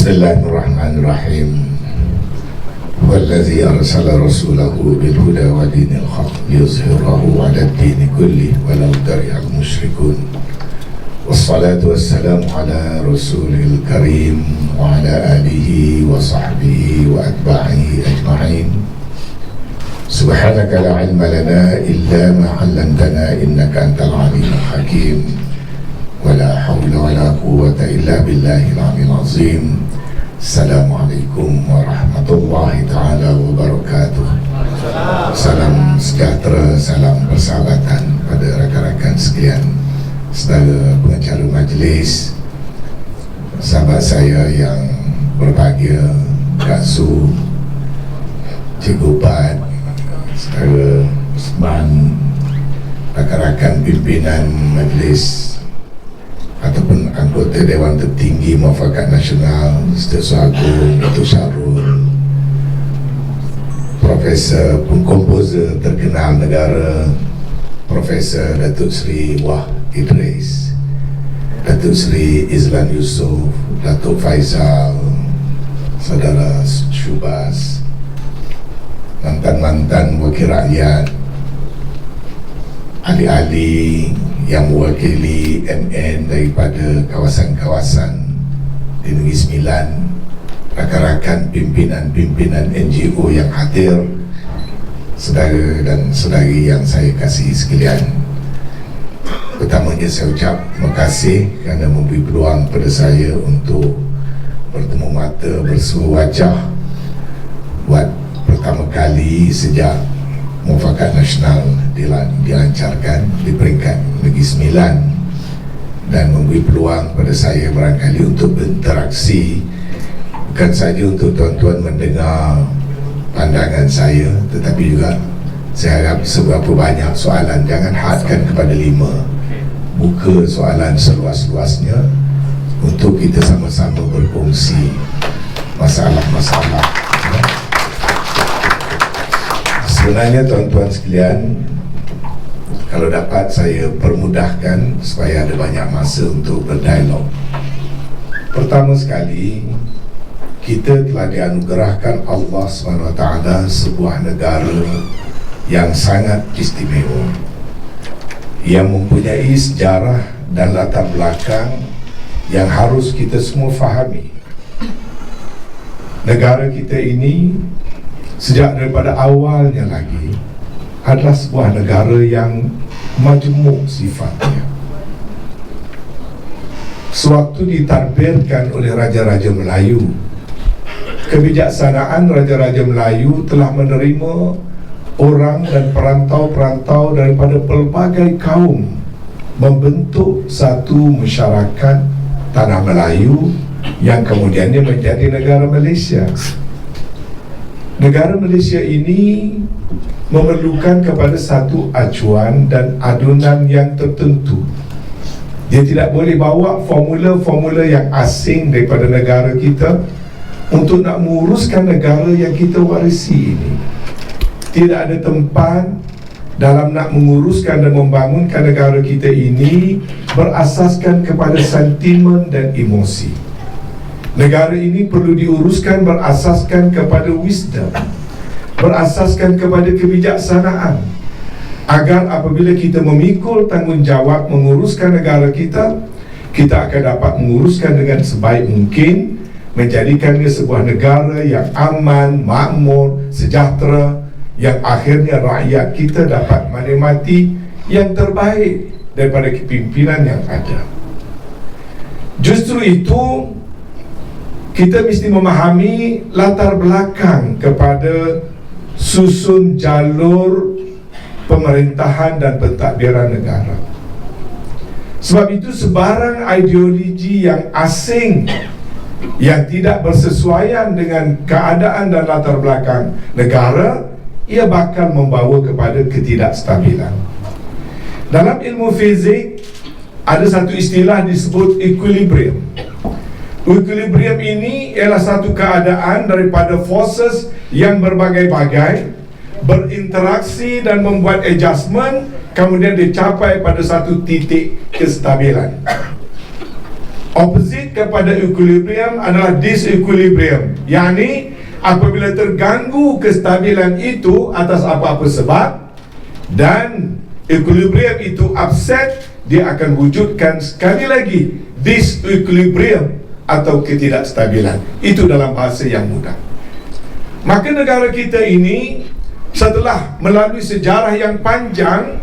Bismillahirrahmanirrahim. Wallazi arsala rasulahu bil huda wa dinil haq yuzhirahu 'ala ad-din kullih walau karihal musyrikun. Wassalatu wassalamu ala rasulil karim wa ala alihi wa sahbihi wa atba'ihi ajma'in. Subhanaka la ilma lana illa ma 'allamtana innaka antal alimul hakim. Wala hawla wala quwwata illa billahil aliyyil azim. Assalamualaikum warahmatullahi ta'ala wabarakatuh. Salam sejahtera, salam persahabatan pada rakan-rakan sekalian, saudara pengacara majlis, sahabat saya yang berbahagia, Kak Su, Cikgu Pat, saudara Usman, rakan-rakan pimpinan majlis ataupun anggota Dewan Tertinggi Muafakat Nasional, Setiausaha Agung Datuk Syarul, Profesor Pengkomposer terkenal negara Profesor Datuk Seri Wah Idris, Datuk Seri Izlan Yusof, Datuk Faizal, Saudara Syubas, mantan-mantan wakil rakyat, ahli-ahli yang mewakili MN daripada kawasan-kawasan di Negeri Sembilan, rakan-rakan pimpinan-pimpinan NGO yang hadir, saudara dan saudari yang saya kasihi sekalian. Pertamanya saya ucap terima kasih kerana memberi peluang pada saya untuk bertemu mata, bersua wajah buat pertama kali sejak Muafakat Nasional dilancarkan di peringkat Negeri Sembilan, dan memberi peluang pada saya barangkali untuk berinteraksi, bukan saja untuk tuan-tuan mendengar pandangan saya, tetapi juga saya harap seberapa banyak soalan jangan hadkan kepada 5, buka soalan seluas-luasnya untuk kita sama-sama berkongsi masalah-masalah. Sebenarnya tuan-tuan sekalian, kalau dapat saya permudahkan supaya ada banyak masa untuk berdialog. Pertama sekali, kita telah dianugerahkan Allah SWT sebuah negara yang sangat istimewa, yang mempunyai sejarah dan latar belakang yang harus kita semua fahami. Negara kita ini sejak daripada awalnya lagi adalah sebuah negara yang majmuk sifatnya. Sewaktu ditadbirkan oleh Raja-Raja Melayu, kebijaksanaan Raja-Raja Melayu telah menerima orang dan perantau-perantau daripada pelbagai kaum, membentuk satu masyarakat tanah Melayu yang kemudiannya menjadi negara Malaysia. Negara Malaysia ini memerlukan kepada satu acuan dan adunan yang tertentu. Dia tidak boleh bawa formula-formula yang asing daripada negara kita untuk nak menguruskan negara yang kita warisi ini. Tidak ada tempat dalam nak menguruskan dan membangunkan negara kita ini berasaskan kepada sentimen dan emosi. Negara ini perlu diuruskan berasaskan kepada wisdom, berasaskan kepada kebijaksanaan, agar apabila kita memikul tanggungjawab menguruskan negara kita, kita akan dapat menguruskan dengan sebaik mungkin, menjadikannya sebuah negara yang aman, makmur, sejahtera, yang akhirnya rakyat kita dapat menikmati yang terbaik daripada kepimpinan yang ada. Justru itu, kita mesti memahami latar belakang kepada susun jalur pemerintahan dan pentadbiran negara. Sebab itu sebarang ideologi yang asing, yang tidak bersesuaian dengan keadaan dan latar belakang negara, ia bakal membawa kepada ketidakstabilan. Dalam ilmu fizik ada satu istilah disebut equilibrium. Equilibrium ini ialah satu keadaan daripada forces yang berbagai-bagai berinteraksi dan membuat adjustment, kemudian dicapai pada satu titik kestabilan. Opposite kepada equilibrium adalah disequilibrium. Yakni apabila terganggu kestabilan itu atas apa-apa sebab dan equilibrium itu upset, dia akan wujudkan sekali lagi disequilibrium atau ketidakstabilan. Itu dalam bahasa yang mudah. Maka negara kita ini setelah melalui sejarah yang panjang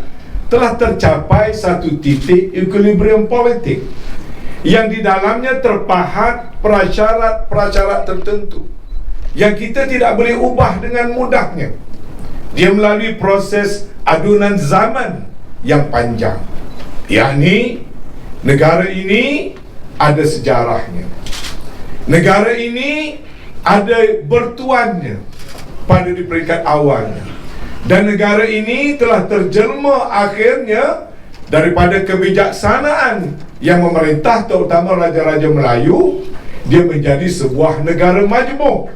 telah tercapai satu titik equilibrium politik yang di dalamnya terpahat prasyarat-prasyarat tertentu yang kita tidak boleh ubah dengan mudahnya. Dia melalui proses adunan zaman yang panjang. Yakni negara ini ada sejarahnya. Negara ini ada bertuannya pada di peringkat awalnya. Dan negara ini telah terjelma akhirnya daripada kebijaksanaan yang memerintah, terutama Raja-Raja Melayu. Dia menjadi sebuah negara majmuk,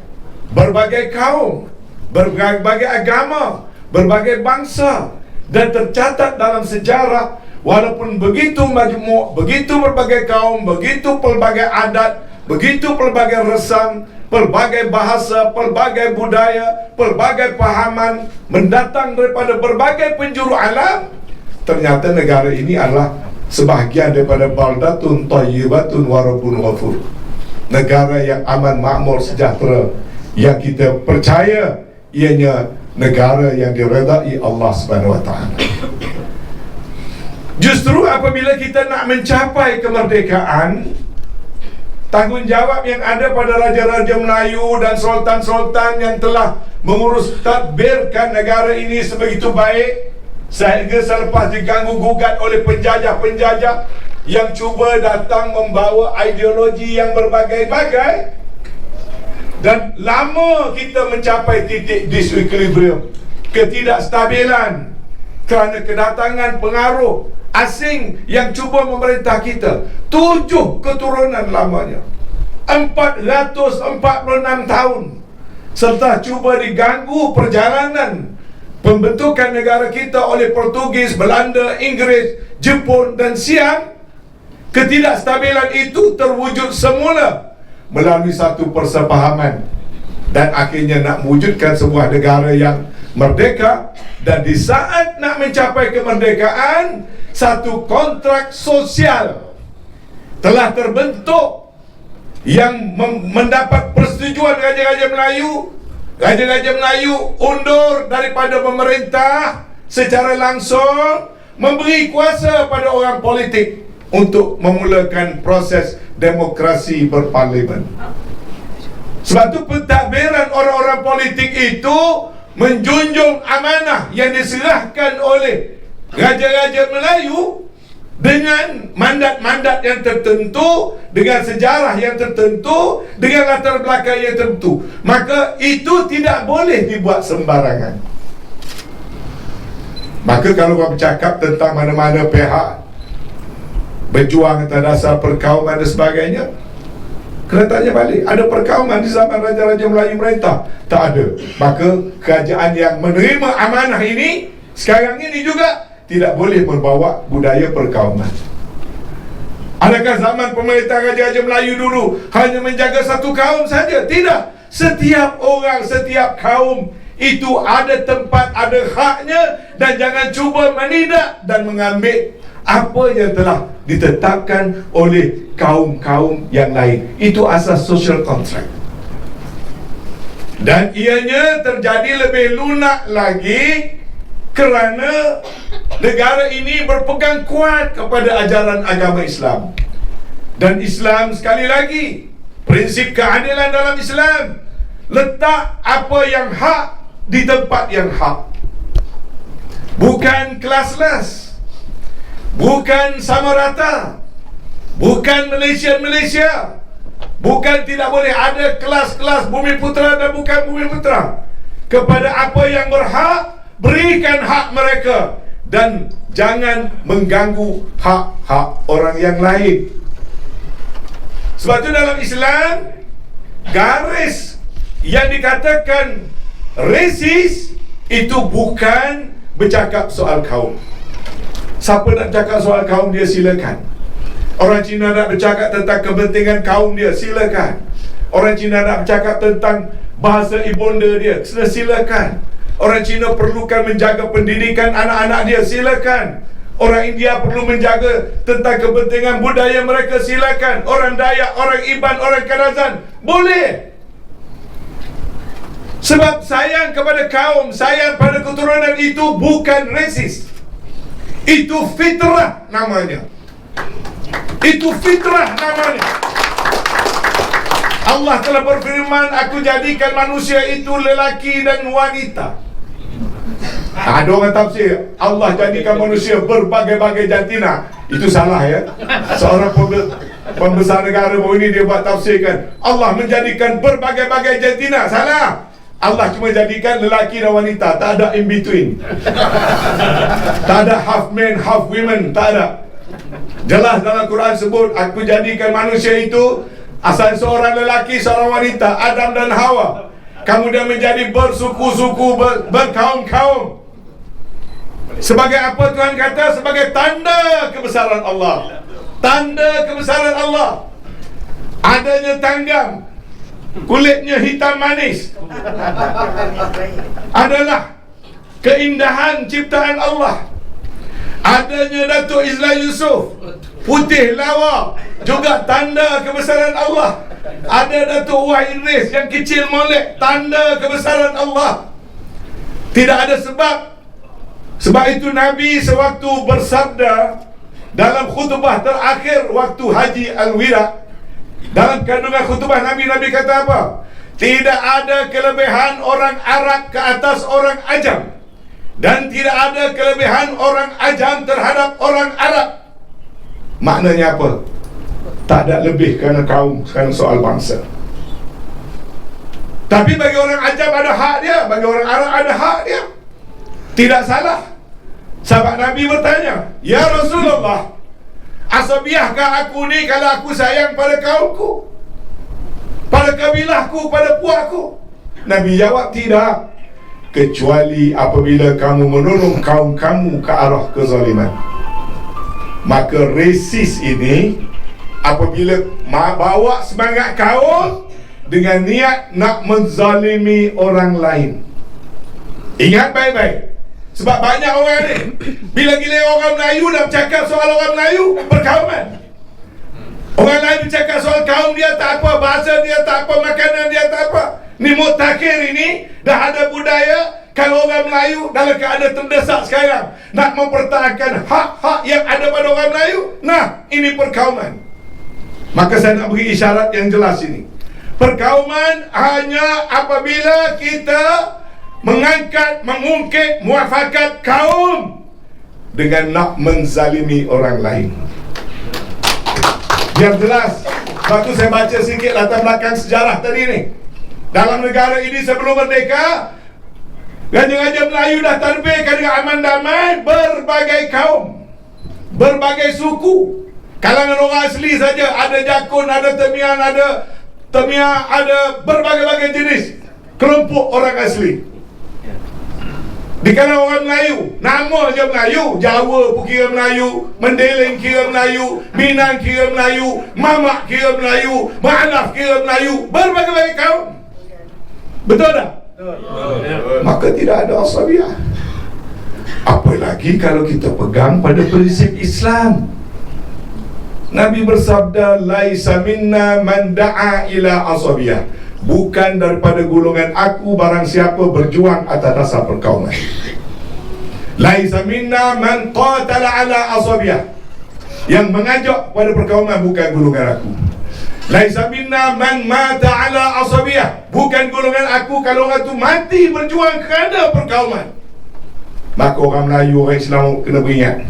berbagai kaum, berbagai agama, berbagai bangsa, dan tercatat dalam sejarah. Walaupun begitu majmuk, begitu berbagai kaum, begitu pelbagai adat, begitu pelbagai resam, pelbagai bahasa, pelbagai budaya, pelbagai pahaman mendatang daripada berbagai penjuru alam, ternyata negara ini adalah sebahagian daripada baldatun thayyibatun wa rabbun ghafur. Negara yang aman, makmur, sejahtera, yang kita percaya ianya negara yang diredai Allah Subhanahu wa taala. Justru apabila kita nak mencapai kemerdekaan, tanggungjawab yang ada pada Raja-Raja Melayu dan Sultan-Sultan yang telah mengurus tadbirkan negara ini sebegitu baik, sehingga selepas diganggu gugat oleh penjajah-penjajah yang cuba datang membawa ideologi yang berbagai-bagai, dan lama kita mencapai titik disequilibrium, ketidakstabilan, kerana kedatangan pengaruh asing yang cuba memerintah kita. 7 keturunan lamanya, 446 tahun, serta cuba diganggu perjalanan pembentukan negara kita oleh Portugis, Belanda, Inggeris, Jepun dan Siam. Ketidakstabilan itu terwujud semula melalui satu persepahaman dan akhirnya nak mewujudkan sebuah negara yang merdeka. Dan di saat nak mencapai kemerdekaan, satu kontrak sosial telah terbentuk yang mendapat persetujuan Raja-Raja Melayu. Raja-Raja Melayu undur daripada pemerintah secara langsung, memberi kuasa pada orang politik untuk memulakan proses demokrasi berparlimen. Sebab itu pentadbiran orang-orang politik itu menjunjung amanah yang diserahkan oleh Raja-Raja Melayu dengan mandat-mandat yang tertentu, dengan sejarah yang tertentu, dengan latar belakang yang tertentu. Maka itu tidak boleh dibuat sembarangan. Maka kalau orang bercakap tentang mana-mana pihak berjuang atas dasar perkauman dan sebagainya, kena tanya balik, ada perkauman di zaman Raja-Raja Melayu merintah? Tak ada. Maka kerajaan yang menerima amanah ini sekarang ini juga tidak boleh membawa budaya perkauman. Adakah zaman pemerintah Raja-Raja Melayu dulu hanya menjaga satu kaum saja? Tidak. Setiap orang, setiap kaum itu ada tempat, ada haknya, dan jangan cuba menindak dan mengambil apa yang telah ditetapkan oleh kaum-kaum yang lain. Itu asas social contract. Dan ianya terjadi lebih lunak lagi kerana negara ini berpegang kuat kepada ajaran agama Islam. Dan Islam, sekali lagi, prinsip keadilan dalam Islam, letak apa yang hak di tempat yang hak. Bukan kelas-kelas, bukan sama rata, bukan Malaysia, bukan tidak boleh ada kelas-kelas bumi putera dan bukan bumi putera. Kepada apa yang berhak, berikan hak mereka dan jangan mengganggu hak-hak orang yang lain. Sebab itu dalam Islam, garis yang dikatakan resis itu bukan bercakap soal kaum. Siapa nak cakap soal kaum, dia silakan. Orang Cina nak bercakap tentang kepentingan kaum dia, silakan. Orang Cina nak bercakap tentang bahasa ibunda dia, silakan. Orang Cina perlukan menjaga pendidikan anak-anak dia, silakan. Orang India perlu menjaga tentang kepentingan budaya mereka, silakan. Orang Dayak, orang Iban, orang Kadazan, boleh. Sebab sayang kepada kaum, sayang pada keturunan itu bukan resis. Itu fitrah namanya. Itu fitrah namanya. Allah telah berfirman, aku jadikan manusia itu lelaki dan wanita. Ada orang tafsir Allah jadikan manusia berbagai-bagai jantina. Itu salah ya. Seorang pembesar negara baru ini dia buat tafsirkan Allah menjadikan berbagai-bagai jantina. Salah. Allah cuma jadikan lelaki dan wanita, tak ada in between. Tak ada half men, half women, tak ada. Jelas dalam Quran sebut, aku jadikan manusia itu asal seorang lelaki, seorang wanita, Adam dan Hawa. Kemudian menjadi bersuku-suku, berkaum-kaum. Sebagai apa Tuhan kata? Sebagai tanda kebesaran Allah. Tanda kebesaran Allah. Adanya tanggam, kulitnya hitam manis, adalah keindahan ciptaan Allah. Adanya Datuk Izlan Yusof, putih lawa, juga tanda kebesaran Allah. Ada Datuk Wah Idris yang kecil molek, tanda kebesaran Allah. Tidak ada sebab. Sebab itu Nabi sewaktu bersabda dalam khutbah terakhir waktu Haji Al-Wira, dalam kandungan khutbah Nabi kata apa? Tidak ada kelebihan orang Arab ke atas orang Ajam, dan tidak ada kelebihan orang Ajam terhadap orang Arab. Maknanya apa? Tak ada lebih kerana kaum, kerana soal bangsa. Tapi bagi orang Ajam ada hak dia, bagi orang Arab ada hak dia. Tidak salah. Sahabat Nabi bertanya, ya Rasulullah, asabiahkah aku ni kalau aku sayang pada kaumku, pada kabilahku, pada puakku? Nabi jawab, tidak, kecuali apabila kamu menolong kaum kamu ke arah kezaliman. Maka resis ini apabila bawa semangat kaum dengan niat nak menzalimi orang lain. Ingat baik-baik. Sebab banyak orang ni, bila gila orang Melayu nak bercakap soal orang Melayu, perkauman. Orang lain bercakap soal kaum dia tak apa, bahasa dia tak apa, makanan dia tak apa. Ni mutakhir ini dah ada budaya. Kalau orang Melayu dalam keadaan terdesak sekarang nak mempertahankan hak-hak yang ada pada orang Melayu, nah, ini perkauman. Maka saya nak beri isyarat yang jelas ini. Perkauman hanya apabila kita mengangkat, mengungkit muafakat kaum dengan nak menzalimi orang lain. Biar jelas. Waktu saya baca sikit latar belakang sejarah tadi ni, dalam negara ini sebelum merdeka, Raja-raja Melayu dah terbitkan dengan aman damai berbagai kaum, berbagai suku. Kalangan orang asli saja, ada Jakun, ada Temian, ada Temia, ada berbagai-bagai jenis kelompok orang asli. Di kalangan orang Melayu, nama je Melayu. Jawa pun kira Melayu, Mendeleng kira Melayu, Minang kira Melayu, Mamak kira Melayu, Ma'anaf kira Melayu, berbagai-bagai kaum. Betul tak? Maka tidak ada asabiah. Apalagi kalau kita pegang pada prinsip Islam. Nabi bersabda, laisa minna man da'a ila asabiah. Bukan daripada golongan aku barang siapa berjuang atas dasar perkauman. Laisa minna man qatala ala asabiah. Yang mengajak pada perkauman bukan golongan aku. Laisa minna man mata ala asabiah. Bukan golongan aku kalau orang tu mati berjuang kerana perkauman. Maka orang Melayu, orang Islam kena beringat,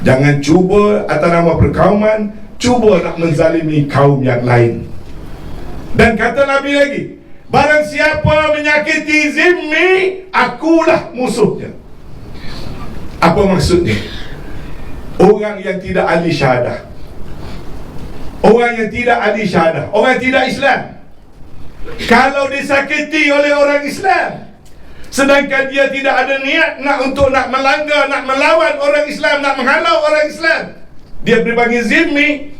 jangan cuba atas nama perkauman cuba nak menzalimi kaum yang lain. Dan kata Nabi lagi, barang siapa menyakiti zimmi, akulah musuhnya. Apa maksudnya? Orang yang tidak ahli syahadah, orang yang tidak ahli syahadah, orang yang tidak Islam, kalau disakiti oleh orang Islam, sedangkan dia tidak ada niat nak melanggar, nak melawan orang Islam, nak menghalau orang Islam, dia dipanggil zimmi.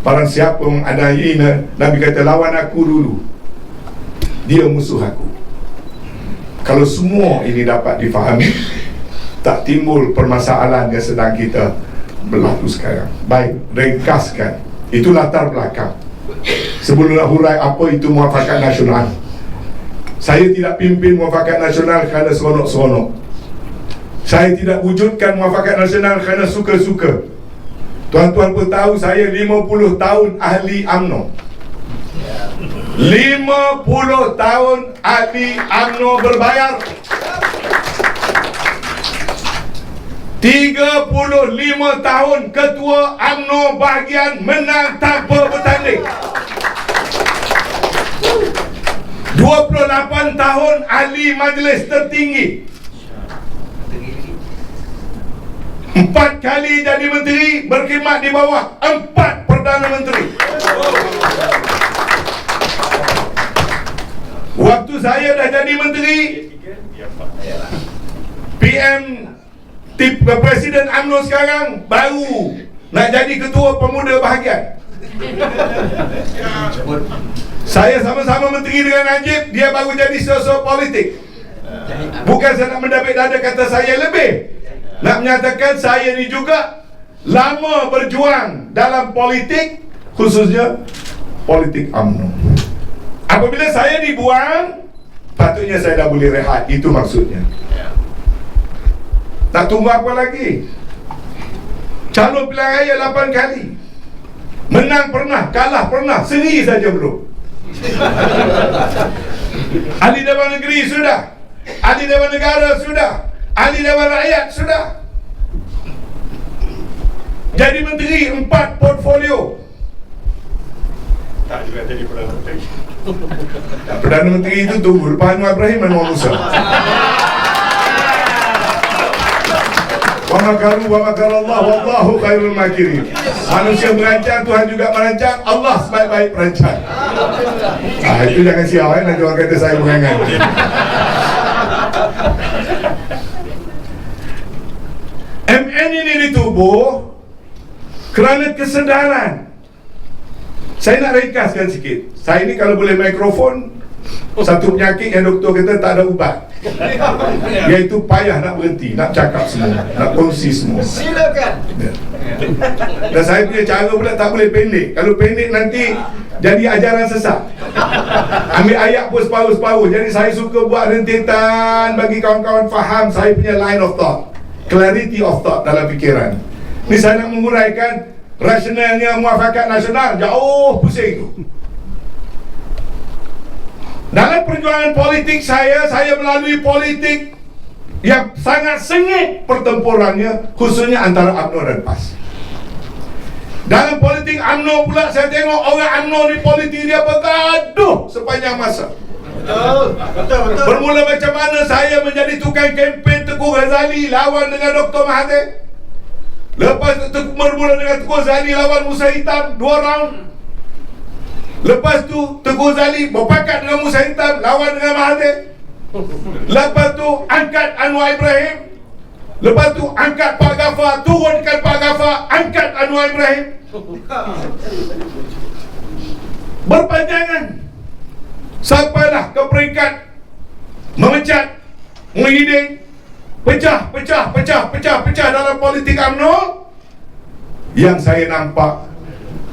Barang siapa mengadai Nabi kata lawan aku dulu, dia musuh aku. Kalau semua ini dapat difahami, tak timbul permasalahan yang sedang kita berlaku sekarang. Baik, ringkaskan, itu latar belakang. Sebelum nak hurai apa itu muafakat nasional, saya tidak pimpin muafakat nasional kerana seronok-seronok. Saya tidak wujudkan muafakat nasional kerana suka-suka. Tuan-tuan pun tahu saya 50 tahun ahli UMNO. 50 tahun ahli UMNO berbayar. 35 tahun ketua UMNO bahagian menang tanpa bertanding. 28 tahun ahli majlis tertinggi. 4 kali jadi menteri, berkhidmat di bawah 4 Perdana Menteri. Waktu saya dah jadi menteri, PM Presiden UMNO sekarang baru nak jadi ketua pemuda bahagian. Saya sama-sama menteri dengan Najib, dia baru jadi sosok politik. Bukan saya nak mendapik dada kata saya lebih, nak menyatakan saya ni juga lama berjuang dalam politik, khususnya politik UMNO. Apabila saya dibuang, patutnya saya dah boleh rehat. Itu maksudnya. Tak tunggu apa lagi. Calon pilihan raya 8 kali, menang pernah, kalah pernah, sendiri saja belum. Ahli Dewan Negeri sudah, ahli Dewan Negara sudah, ahli Dewan Rakyat sudah. Jadi menteri 4 portfolio. Tak juga jadi Perdana Menteri. Perdana Menteri itu tunggu lepas Anwar Ibrahim dan Anwar Musa. Wa makaru wa makarallah wallahu khairul makirin. Manusia merancang, Tuhan juga merancang, Allah sebaik-baik perancang. Itu jangan sial nanti orang kata saya mengangan. MN ini ditubuh kerana kesedaran. Saya nak ringkaskan sikit. Saya ni kalau boleh mikrofon, satu penyakit yang doktor kata tak ada ubat, iaitu payah nak berhenti, nak cakap semua, nak kongsi semua. Silakan. Dan saya punya cara pula tak boleh pendek. Kalau pendek nanti jadi ajaran sesat. Ambil ayat pun separuh-separuh. Jadi saya suka buat rentetan bagi kawan-kawan faham saya punya line of thought, clarity of thought dalam fikiran. Ni saya nak menguraikan rasionalnya muafakat nasional, jauh pusing tu. Dalam perjuangan politik saya melalui politik yang sangat sengit pertempurannya, khususnya antara UMNO dan PAS. Dalam politik UMNO pula, saya tengok orang UMNO ni politik dia bergaduh sepanjang masa. Betul. Bermula macam mana saya menjadi tukang kempen Tengku Ghazali lawan dengan Dr. Mahathir. Lepas tu bermula dengan Tengku Ghazali lawan Musa Hitam 2 round. Lepas tu Tengku Ghazali berpakat dengan Musa Hitam lawan dengan Mahathir. Lepas tu angkat Anwar Ibrahim. Lepas tu angkat Pak Ghaffar, turunkan Pak Ghaffar, angkat Anwar Ibrahim. Berpanjangan sampailah ke peringkat memecat Muhyiddin. Pecah dalam politik UMNO. Yang saya nampak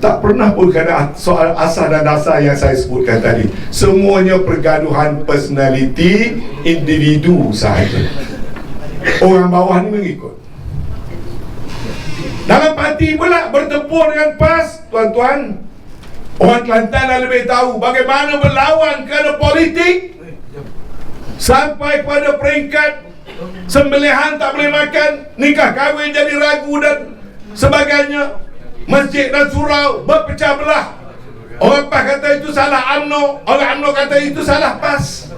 tak pernah pun kena soal asas dan dasar yang saya sebutkan tadi. Semuanya pergaduhan personality individu sahaja. Orang bawah ni mengikut. Dalam parti pula bertempur dengan PAS, tuan-tuan. Orang Kelantan dah lebih tahu bagaimana berlawan kerana politik, sampai pada peringkat sembelihan tak boleh makan, nikah kahwin jadi ragu dan sebagainya. Masjid dan surau berpecah belah. Orang PAS kata itu salah UMNO, orang UMNO kata itu salah PAS.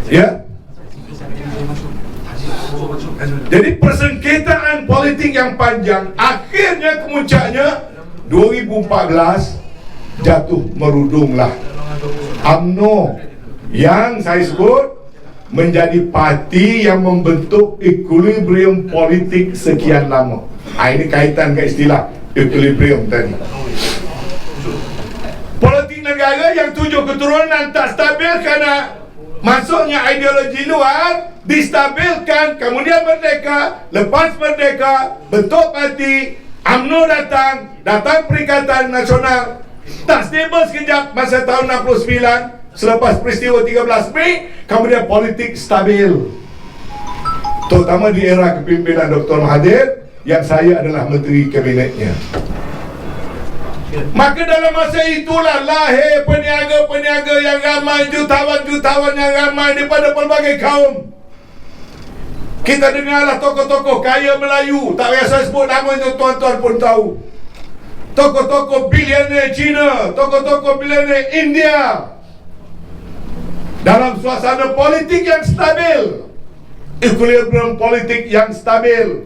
Ya. Jadi persengketaan politik yang panjang, akhirnya kemuncaknya 2014 jatuh merudunglah UMNO yang saya sebut menjadi parti yang membentuk equilibrium politik sekian lama. Ini kaitan ke istilah equilibrium tadi. Politik negara yang 7 keturunan tak stabil kerana masuknya ideologi luar, distabilkan, kemudian merdeka. Lepas merdeka, bentuk parti, UMNO datang Perikatan Nasional, tak stabil sekejap masa tahun 69. Selepas peristiwa 13 Mei, kemudian politik stabil, terutama di era kepimpinan Dr. Mahathir yang saya adalah Menteri Kabinetnya. Maka dalam masa itulah lahir peniaga-peniaga yang ramai, jutawan-jutawan yang ramai daripada pelbagai kaum. Kita dengarlah tokoh-tokoh kaya Melayu, tak payah saya sebut namanya, tuan-tuan pun tahu. Tokoh-tokoh bilioner Cina, tokoh-tokoh bilioner India. Dalam suasana politik yang stabil, equilibrium politik yang stabil,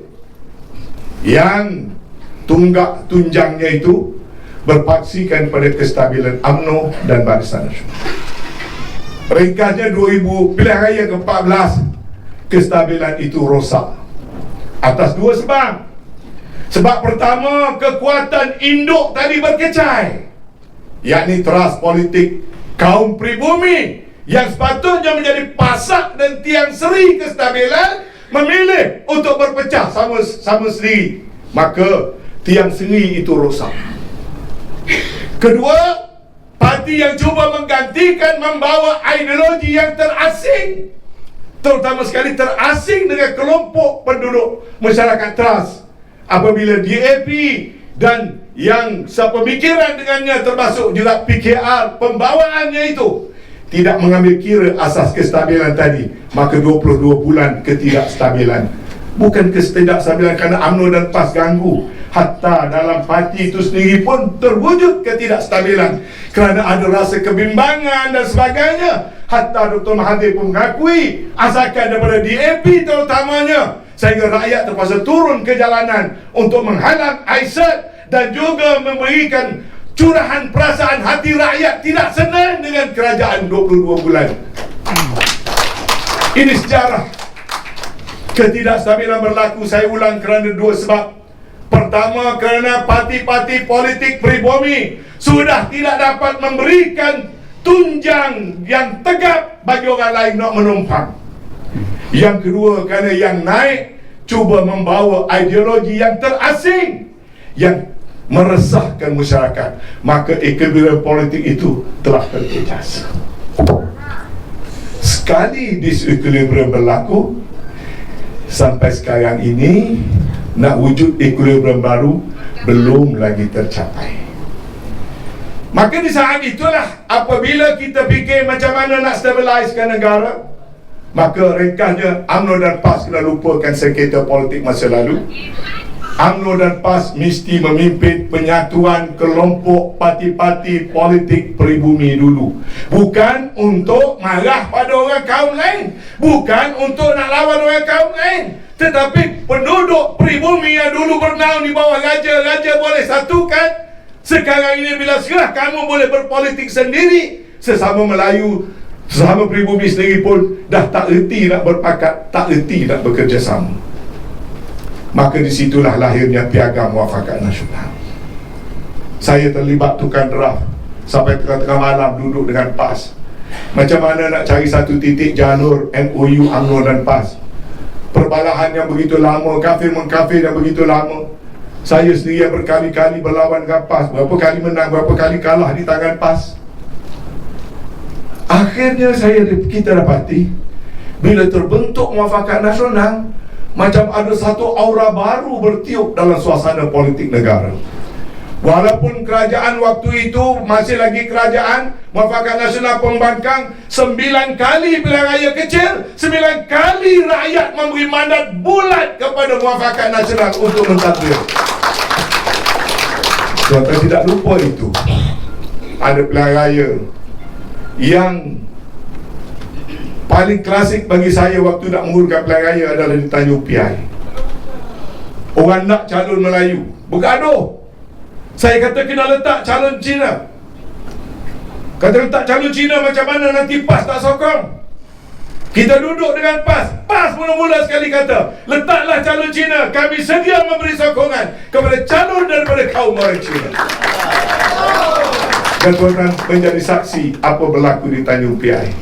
yang tunjangnya itu berpaksikan pada kestabilan UMNO dan Barisan Nasional. Ringkasnya 2000 pilihan raya ke-14, kestabilan itu rosak atas 2 sebab. Sebab pertama, kekuatan induk tadi berkecai, yakni teras politik kaum pribumi yang sepatutnya menjadi pasak dan tiang seri kestabilan, memilih untuk berpecah sama sendiri. Maka tiang seri itu rosak. Kedua, parti yang cuba menggantikan membawa ideologi yang terasing, terutama sekali terasing dengan kelompok penduduk masyarakat teras. Apabila DAP dan yang sepemikiran dengannya, termasuk juga PKR, pembawaannya itu tidak mengambil kira asas kestabilan tadi, maka 22 bulan ketidakstabilan. Bukan ketidakstabilan kerana UMNO dan PAS ganggu, hatta dalam parti itu sendiri pun terwujud ketidakstabilan kerana ada rasa kebimbangan dan sebagainya. Hatta Dr. Mahathir pun mengakui asalkan daripada DAP terutamanya, sehingga rakyat terpaksa turun ke jalanan untuk menghalang Aisat dan juga memberikan curahan perasaan hati rakyat tidak senang dengan kerajaan 22 bulan. Ini sejarah. Ketidakstabilan berlaku, saya ulang, kerana 2 sebab. Pertama, kerana parti-parti politik pribumi sudah tidak dapat memberikan tunjang yang tegap bagi orang lain nak menumpang. Yang kedua, kerana yang naik cuba membawa ideologi yang terasing yang meresahkan masyarakat, maka equilibrium politik itu telah terjejas. Sekali disequilibrium berlaku, sampai sekarang ini nak wujud equilibrium baru belum lagi tercapai. Maka di saat itulah apabila kita fikir macam mana nak stabilisekan negara, maka ringkasnya UMNO dan PAS kena lupakan sengketa politik masa lalu. UMNO dan PAS mesti memimpin penyatuan kelompok parti-parti politik pribumi dulu. Bukan untuk marah pada orang kaum lain, bukan untuk nak lawan orang kaum lain, tetapi penduduk pribumi yang dulu bernaung di bawah raja boleh satukan. Sekarang ini bila serah kamu boleh berpolitik sendiri, sesama Melayu, sesama pribumi sendiri pun dah tak erti nak berpakat, tak erti nak bekerjasama. Maka disitulah lahirnya Piagam Muafakat Nasional. Saya terlibat tukar draft sampai tengah-tengah malam duduk dengan PAS. Macam mana nak cari satu titik jalur MOU UMNO dan PAS. Perbalahan yang begitu lama, kafir-mengkafir yang begitu lama. Saya sendiri yang berkali-kali berlawan dengan PAS, berapa kali menang, berapa kali kalah di tangan PAS. Akhirnya kita dapati bila terbentuk Muafakat Nasional, macam ada satu aura baru bertiup dalam suasana politik negara. Walaupun kerajaan waktu itu masih lagi kerajaan Muafakat Nasional pembangkang, 9 kali pilihan raya kecil, 9 kali rakyat memberi mandat bulat kepada Muafakat Nasional untuk mentadbir. Tuan-tuan tidak lupa itu. Ada pilihan raya yang paling klasik bagi saya waktu nak menguruskan pilihan raya adalah di Tanjung Piai. Orang nak calon Melayu bergaduh. Saya kata kena letak calon Cina. Kata letak calon Cina macam mana nanti PAS tak sokong. Kita duduk dengan PAS mula-mula sekali kata, letaklah calon Cina, kami sedia memberi sokongan kepada calon daripada kaum orang Cina. Dan tuan-tuan menjadi saksi apa berlaku di Tanjung Piai.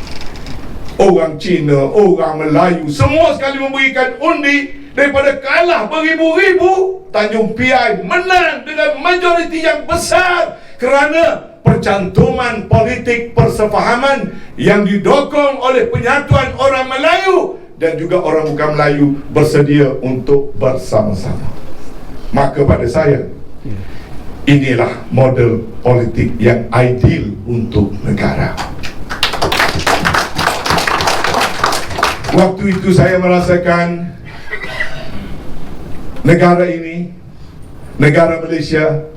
Orang Cina, orang Melayu, semua sekali memberikan undi. Daripada kalah beribu-ribu, Tanjung Piai menang dengan majoriti yang besar kerana percantuman politik persefahaman yang didokong oleh penyatuan orang Melayu dan juga orang bukan Melayu bersedia untuk bersama-sama. Maka pada saya, inilah model politik yang ideal untuk negara. Waktu itu saya merasakan negara ini, negara Malaysia,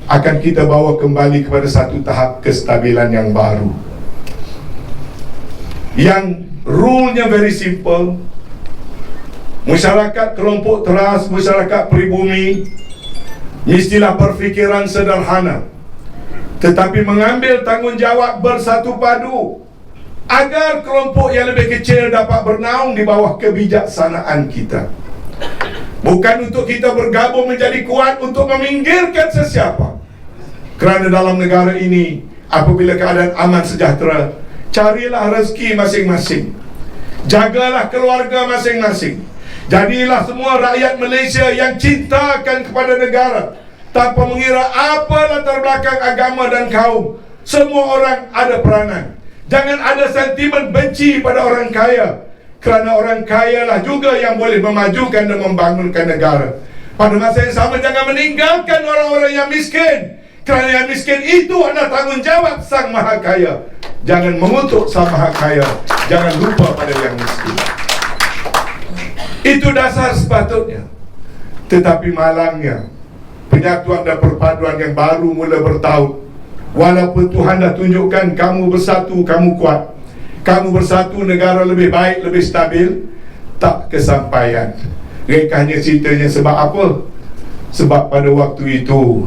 akan kita bawa kembali kepada satu tahap kestabilan yang baru, yang rule-nya very simple. Masyarakat kelompok teras, masyarakat pribumi mestilah berfikiran sederhana, tetapi mengambil tanggungjawab bersatu padu agar kelompok yang lebih kecil dapat bernaung di bawah kebijaksanaan kita. Bukan untuk kita bergabung menjadi kuat untuk meminggirkan sesiapa. Kerana dalam negara ini, apabila keadaan aman sejahtera, carilah rezeki masing-masing, jagalah keluarga masing-masing. Jadilah semua rakyat Malaysia yang cintakan kepada negara, tanpa mengira apa latar belakang agama dan kaum. Semua orang ada peranan. Jangan ada sentimen benci pada orang kaya, kerana orang kaya lah juga yang boleh memajukan dan membangunkan negara. Pada masa yang sama, jangan meninggalkan orang-orang yang miskin, kerana yang miskin itu adalah tanggungjawab Sang Maha Kaya. Jangan mengutuk Sang Maha Kaya, jangan lupa pada yang miskin. Itu dasar sepatutnya. Tetapi malangnya, penyatuan dan perpaduan yang baru mula bertaut. Walaupun Tuhan dah tunjukkan kamu bersatu, kamu kuat, kamu bersatu, negara lebih baik, lebih stabil, tak kesampaian. Rekahnya ceritanya sebab apa? Sebab pada waktu itu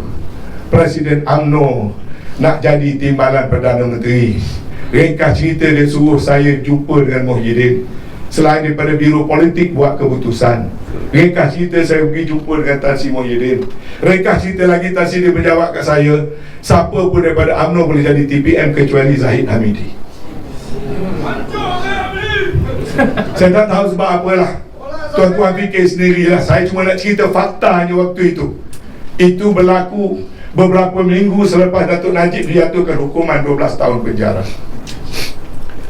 Presiden UMNO nak jadi timbalan Perdana Menteri. Rekah cerita dia suruh saya jumpa dengan Muhyiddin. Selain daripada biro politik buat keputusan, rekah cerita saya pergi jumpa dengan Tan Sri Muhyiddin. Rekah cerita lagi Tan Sri dia berjawab kat saya, siapa pun daripada UMNO boleh jadi TPM kecuali Zahid Hamidi. Saya tak tahu sebab apalah. Tuan-tuan fikir sendirilah. Saya cuma nak cerita faktanya waktu itu. Itu berlaku beberapa minggu selepas Datuk Najib dijatuhkan hukuman 12 tahun penjara.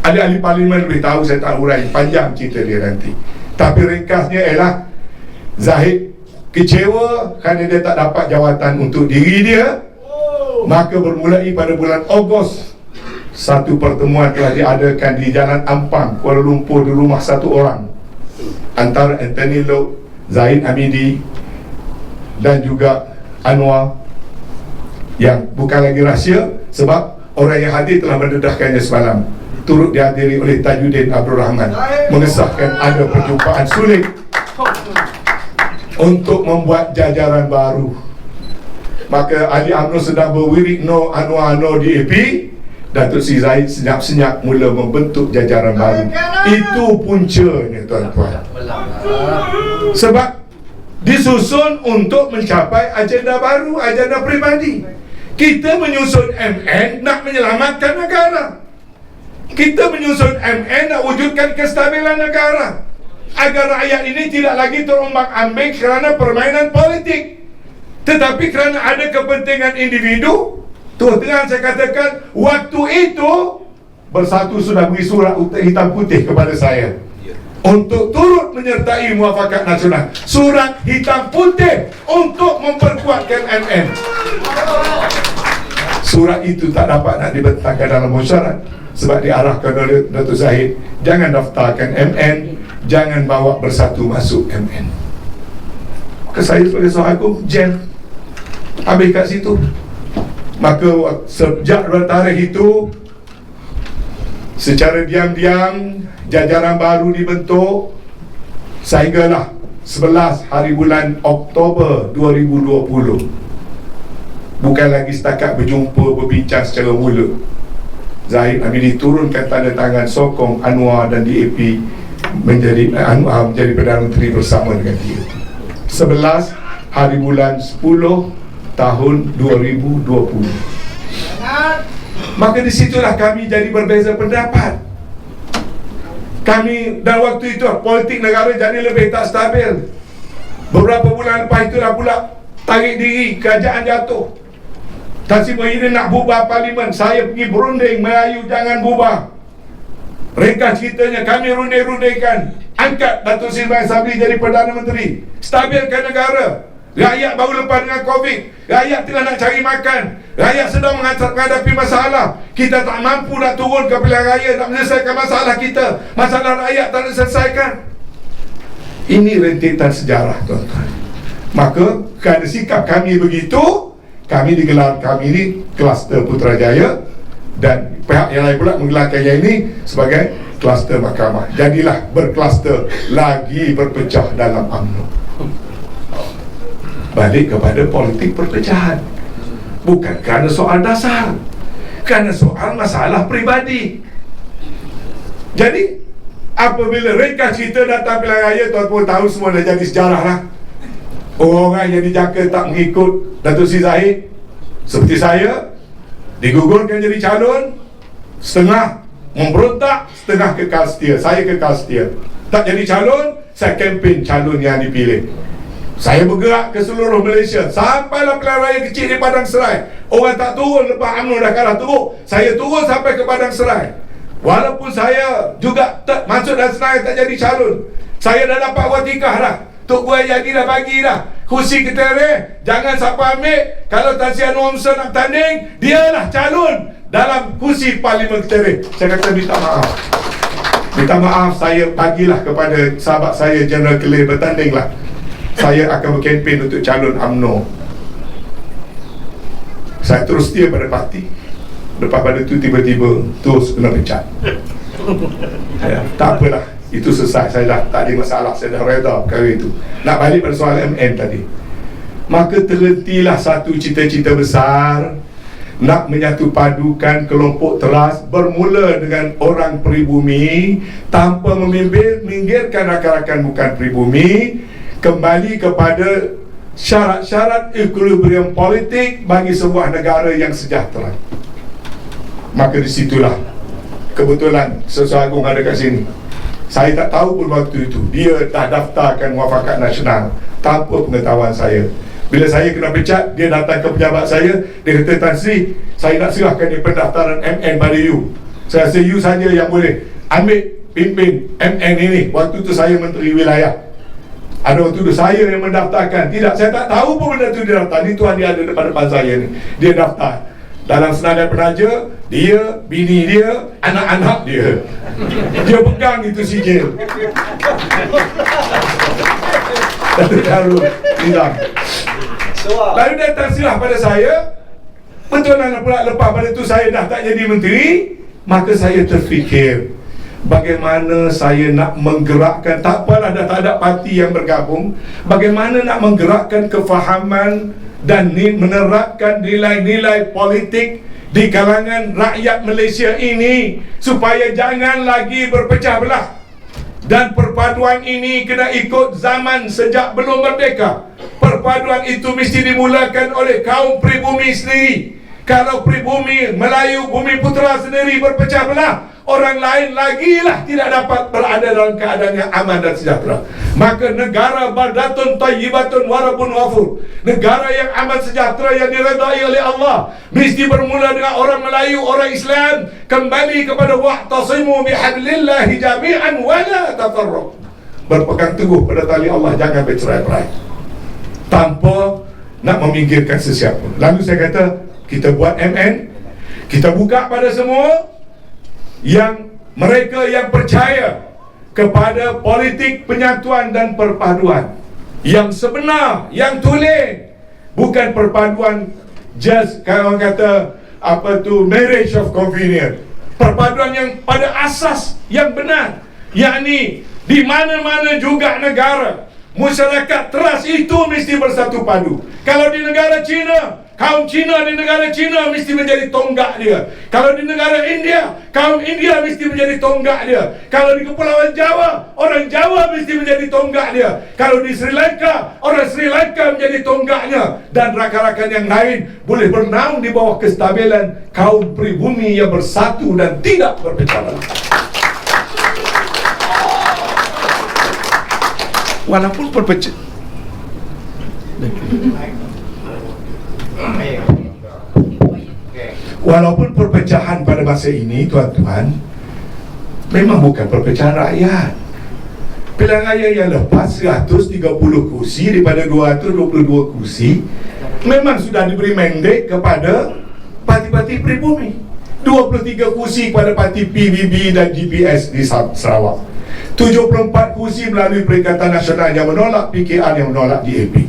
Ada ahli parlimen lebih tahu, saya tak urai panjang cerita dia nanti. Tapi ringkasnya ialah Zahid kecewa kerana dia tak dapat jawatan untuk diri dia. Maka bermulai pada bulan Ogos, satu pertemuan telah diadakan di Jalan Ampang, Kuala Lumpur, di rumah satu orang, antara Anthony Loke, Zahid Hamidi dan juga Anwar, yang bukan lagi rahsia sebab orang yang hadir telah mendedahkannya semalam. Turut dihadiri oleh Tajuddin Abdul Rahman, mengesahkan ada perjumpaan sulit untuk membuat jajaran baru. Maka ahli UMNO sedang berwirid no Anwar no DAP, Datuk Seri Zahid senyap-senyap mula membentuk jajaran baru. Itu puncanya, tuan-tuan. Sebab disusun untuk mencapai agenda baru, agenda peribadi. Kita menyusun MN nak menyelamatkan negara. Kita menyusun MN nak wujudkan kestabilan negara, agar rakyat ini tidak lagi terombang-ambing kerana permainan politik, tetapi kerana ada kepentingan individu. Terus terang saya katakan, waktu itu Bersatu sudah beri surat hitam putih kepada saya untuk turut menyertai Muafakat Nasional. Surat hitam putih untuk memperkuatkan MN. Surat itu tak dapat nak dibentangkan dalam mesyuarat sebab diarahkan oleh Datuk Zahid, jangan daftarkan MN, jangan bawa Bersatu masuk MN. Maka saya sebagai seorang hukum jam habis kat situ. Maka sejak tarikh itu, secara diam-diam jajaran baru dibentuk sehinggalah 11 hari bulan Oktober 2020. Bukan lagi setakat berjumpa, berbincang secara mulut. Zahid Hamidi turunkan tanda tangan sokong Anwar dan DAP menjadi Perdana Menteri bersama dengan dia. 11 hari bulan 10 tahun 2020. Maka disitulah kami jadi berbeza pendapat. Kami dan waktu itu politik negara jadi lebih tak stabil. Beberapa bulan lepas itulah pula tarik diri, kerajaan jatuh. Tan Sri Muhyiddin nak bubar parlimen, saya pergi berunding, Melayu jangan bubar. Ringkas ceritanya, kami runding-rundingkan, angkat Datuk Seri Ibrahim Sabri jadi Perdana Menteri, stabilkan negara. Rakyat baru lepas dengan Covid, rakyat tengah nak cari makan, rakyat sedang menghadapi masalah. Kita tak mampu nak turun ke pilihan raya nak menyelesaikan masalah kita. Masalah rakyat tak nak selesaikan. Ini rentetan sejarah, tuan-tuan. Maka kerana sikap kami begitu, kami digelar, kami ini kluster Putrajaya, dan pihak yang lain pula menggelarkan yang ini sebagai kluster mahkamah. Jadilah berkluster, lagi berpecah dalam UMNO. Balik kepada politik perpecahan, bukan kerana soal dasar, kerana soal masalah peribadi. Jadi apabila ringkas cerita datang pilihan raya, tuan-tuan tahu semua dah jadi sejarah lah. Orang yang dijangka tak mengikut Datuk Seri Zahid, seperti saya, digugurkan jadi calon, setengah memberontak, setengah kekal setia. Saya kekal setia. Tak jadi calon, saya kempen calon yang dipilih. Saya bergerak ke seluruh Malaysia, sampailah pilihan raya kecil di Padang Serai. Orang tak turun lepas UMNO dah kalah teruk, saya turun sampai ke Padang Serai. Walaupun saya juga masuk dalam Serai tak jadi calon, saya dah dapat watikah dah. Tok Gua jadi dah bagi dah kursi ketua, jangan siapa ambil. Kalau Tan Sri Anwar Musa nak tanding, dialah calon dalam kursi Parlimen ketua. Saya kata minta maaf. Minta maaf, saya bagilah kepada sahabat saya General Kelly, bertandinglah. Saya akan berkempen untuk calon UMNO. Saya terus setia pada parti. Lepas pada itu tiba-tiba terus kena pecat. Ya, tak apalah, itu selesai. Saya dah tak ada masalah, saya dah reda perkara itu. Nak balik pada soal MN tadi. Maka terhentilah satu cita-cita besar nak menyatu padukan kelompok teras, bermula dengan orang peribumi tanpa meminggirkan rakan-rakan bukan peribumi, kembali kepada syarat-syarat equilibrium politik bagi sebuah negara yang sejahtera. Maka disitulah kebetulan Sesuai Agung ada kat sini. Saya tak tahu pun waktu itu dia dah daftarkan muafakat nasional tanpa pengetahuan saya. Bila saya kena pecat, dia datang ke pejabat saya, dia kata, Tan Sri, saya nak serahkan di pendaftaran MN pada you. Saya rasa you saja yang boleh ambil pimpin MN ini. Waktu itu saya Menteri Wilayah. Ada waktu itu saya yang mendaftarkan. Tidak, saya tak tahu pun benda itu dia daftar. Ini tuan dia ada depan saya ni. Dia daftar dalam senarai penaja, dia, bini dia, anak-anak dia. Dia pegang itu sijil. Lalu hilang. Lalu dia tersilah pada saya. Betul lah pula lepas pada itu saya dah tak jadi menteri. Maka saya terfikir, bagaimana saya nak menggerakkan, tak apalah dah tak ada parti yang bergabung, bagaimana nak menggerakkan kefahaman dan menerapkan nilai-nilai politik di kalangan rakyat Malaysia ini supaya jangan lagi berpecah belah. Dan perpaduan ini kena ikut zaman sejak belum merdeka. Perpaduan itu mesti dimulakan oleh kaum pribumi sendiri. Kalau pribumi Melayu, bumi putera sendiri berpecah belah, orang lain lagi lah tidak dapat berada dalam keadaan yang aman dan sejahtera. Maka negara baldatun tayyibatun warabun wafur, negara yang aman sejahtera yang diredai oleh Allah, mesti bermula dengan orang Melayu, orang Islam kembali kepada wa'tasimu bihablillahi jami'an wa la tafarraqu, berpegang teguh pada tali Allah, jangan bercerai-berai tanpa nak meminggirkan sesiapa. Lalu saya kata, kita buat MN, kita buka pada semua yang mereka yang percaya kepada politik penyatuan dan perpaduan yang sebenar, yang tulen, bukan perpaduan just kalau orang kata apa tu, marriage of convenience. Perpaduan yang pada asas yang benar, yakni di mana-mana juga negara, masyarakat teras itu mesti bersatu padu. Kalau di negara China, kaum Cina di negara Cina mesti menjadi tonggak dia. Kalau di negara India, kaum India mesti menjadi tonggak dia. Kalau di Kepulauan Jawa, orang Jawa mesti menjadi tonggak dia. Kalau di Sri Lanka, orang Sri Lanka menjadi tonggaknya. Dan rakan-rakan yang lain boleh bernaung di bawah kestabilan kaum pribumi yang bersatu dan tidak berpecah belah. Walaupun perpecahan Walaupun perpecahan pada masa ini, tuan-tuan, memang bukan perpecahan rakyat. Pilihan raya yang lepas 130 kursi daripada 222 kursi memang sudah diberi mandate kepada parti-parti pribumi. 23 kursi kepada parti PBB dan GPS di Sarawak, 74 kursi melalui Perikatan Nasional yang menolak PKR yang menolak DAP,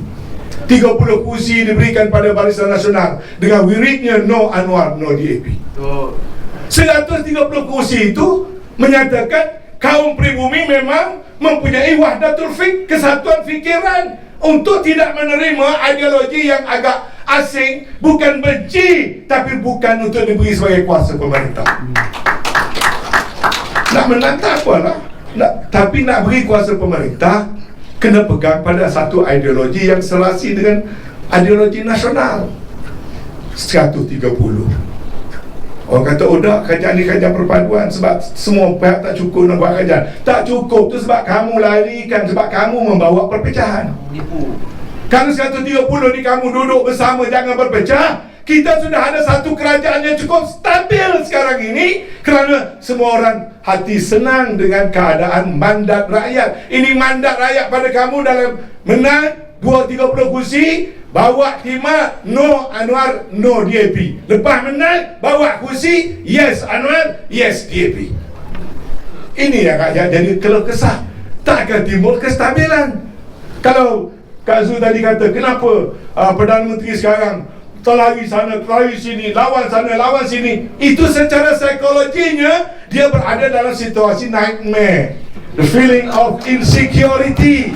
30 kursi diberikan pada Barisan Nasional dengan wiridnya No Anwar, No DAP. 130 kursi itu menyatakan kaum pribumi memang mempunyai wahdatul fik, kesatuan fikiran untuk tidak menerima ideologi yang agak asing, bukan benci, tapi bukan untuk diberi sebagai kuasa pemerintah. Nak menang tak apalah, tapi nak beri kuasa pemerintah kena pegang pada satu ideologi yang serasi dengan ideologi nasional. 130. Orang kata, oh dah, kerajaan ni kerajaan perpaduan sebab semua pihak tak cukup nak buat kerajaan. Tak cukup tu sebab kamu larikan, sebab kamu membawa perpecahan. Kalau 130 ni kamu duduk bersama, jangan berpecah. Kita sudah ada satu kerajaan yang cukup stabil sekarang ini kerana semua orang hati senang dengan keadaan mandat rakyat. Ini mandat rakyat pada kamu dalam menang 230 kursi, bawa timah No Anwar, No DAP. Lepas menang, bawa kursi yes Anwar, yes DAP. Ini yang rakyat jadi keluh kesah. Tak akan timbul kestabilan. Kalau Kak Zul tadi kata, kenapa Perdana Menteri sekarang terlari sana, terlari sini, lawan sana, lawan sini. Itu secara psikologinya dia berada dalam situasi nightmare, the feeling of insecurity.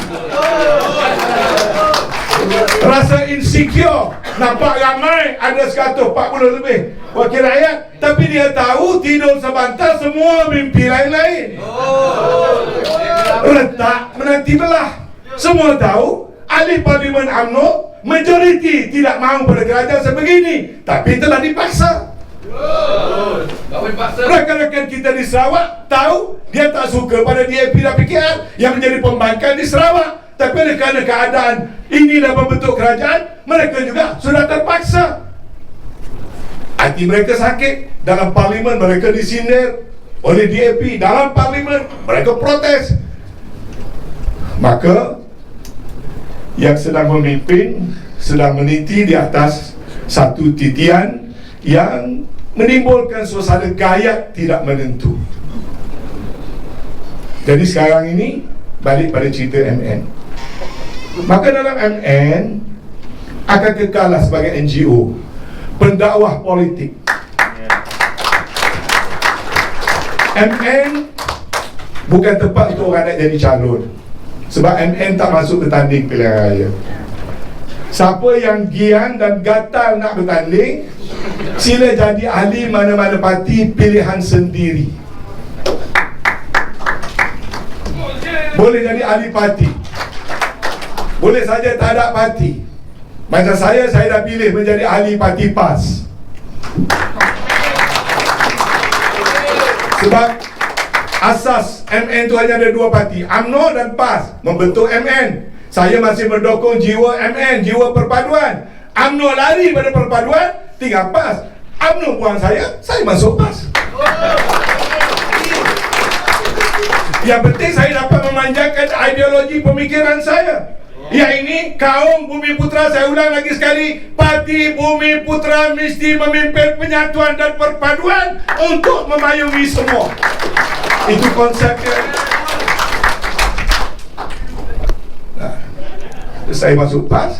Rasa insecure. Nampak ramai, ada 140 lebih wakil rakyat, tapi dia tahu tidur sebantal semua mimpi lain-lain. Letak menanti belah. Semua tahu ahli Parlimen UMNO majoriti tidak mahu pada kerajaan sebegini, tapi telah dipaksa. Rakan-rakan kita di Sarawak tahu dia tak suka pada DAP dan PKR yang menjadi pembangkang di Sarawak, tapi kerana keadaan inilah membentuk kerajaan, mereka juga sudah terpaksa. Hati mereka sakit. Dalam Parlimen mereka disindir oleh DAP, dalam Parlimen mereka protes. Maka yang sedang memimpin sedang meniti di atas satu titian yang menimbulkan suasana gayat tidak menentu. Jadi sekarang ini balik pada cerita MN. Maka dalam MN akan kekallah sebagai NGO, pendakwah politik. MN bukan tempat untuk orang nak jadi calon, sebab MN tak masuk bertanding pilihan raya. Siapa yang gian dan gatal nak bertanding, sila jadi ahli mana-mana parti pilihan sendiri. Boleh jadi ahli parti, boleh saja tak ada parti. Macam saya dah pilih menjadi ahli parti PAS. Sebab asas MN tu hanya ada dua parti, UMNO dan PAS, membentuk MN. Saya masih mendukung jiwa MN, jiwa perpaduan. UMNO lari pada perpaduan, tinggal PAS. UMNO buang saya masuk PAS. Yang penting saya dapat memanjakan ideologi pemikiran saya. Yang ini kaum Bumi Putra, saya ulang lagi sekali, Parti Bumi Putra mesti memimpin penyatuan dan perpaduan untuk memayungi semua. Itu konsepnya. Nah, saya masuk PAS.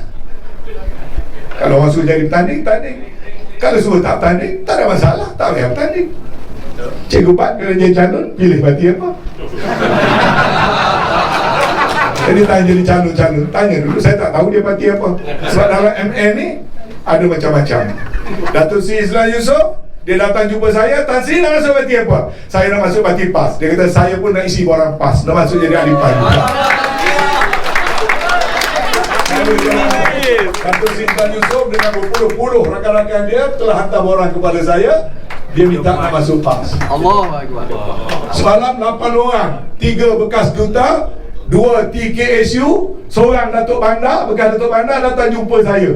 Kalau orang suruh jadi bertanding, tanding. Kalau suruh tak bertanding, tak ada masalah, tak payah bertanding. Cikgu Pat kena jadi calon, pilih parti apa? Jadi tanya jadi calon-calon, tanya dulu, saya tak tahu dia parti apa. Sebab dalam MN ni ada macam-macam. Datuk Seri Islan Yusof, dia datang jumpa saya, Tan Sri nak masuk parti apa? Saya nak masuk parti PAS. Dia kata saya pun nak isi borang PAS, nak masuk jadi ahli PAS juga. Datuk Seri Islan Yusof dengan berpuluh-puluh rakan-rakan dia telah hantar borang kepada saya. Dia minta nak masuk PAS. Allahuakbar. Semalam 8 orang, 3 bekas duta, 2 TKSU, seorang Datuk Bandar, bekas Datuk Bandar datang jumpa saya.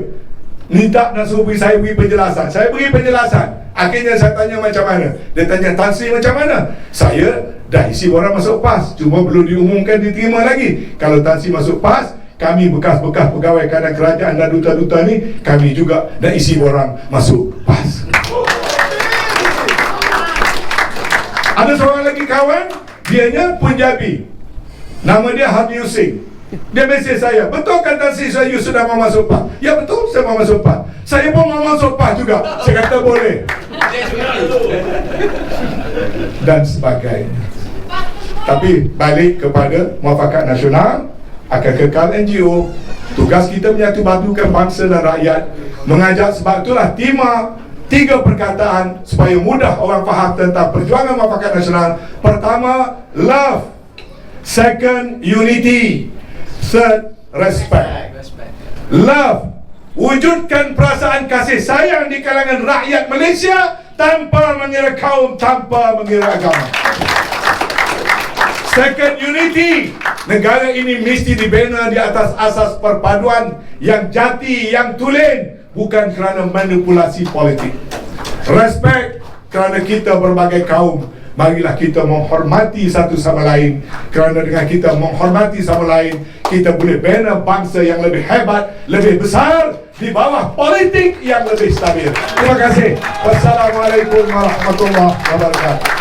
Minta nak suruh saya beri penjelasan. Saya beri penjelasan. Akhirnya saya tanya macam mana. Dia tanya Tan Sri macam mana. Saya dah isi borang masuk PAS, cuma belum diumumkan diterima lagi. Kalau Tan Sri masuk PAS, kami bekas-bekas pegawai kadang kerajaan dan duta-duta ni, kami juga dah isi borang masuk PAS. Ada seorang lagi kawan, dianya Punjabi, nama dia Hadi Hussein. Dia mesej saya, betul kan Tan Sri saya sudah mau masuk PAS? Ya betul, saya mau masuk PAS. Saya pun mau masuk PAS juga. Saya kata boleh. Dan sebagainya. Tapi balik kepada Muafakat Nasional, akan kekal NGO. Tugas kita menyatu patukan bangsa dan rakyat. Mengajak, sebab itulah tema 3 perkataan supaya mudah orang faham tentang perjuangan Muafakat Nasional. Pertama, love. Second, unity. Third, respect. Love, wujudkan perasaan kasih sayang di kalangan rakyat Malaysia tanpa mengira kaum, tanpa mengira agama. Second, unity. Negara ini mesti dibina di atas asas perpaduan yang jati, yang tulen, bukan kerana manipulasi politik. Respect, kerana kita berbagai kaum, marilah kita menghormati satu sama lain. Kerana dengan kita menghormati sama lain, kita boleh bina bangsa yang lebih hebat, lebih besar di bawah politik yang lebih stabil. Terima kasih. Wassalamualaikum warahmatullahi wabarakatuh.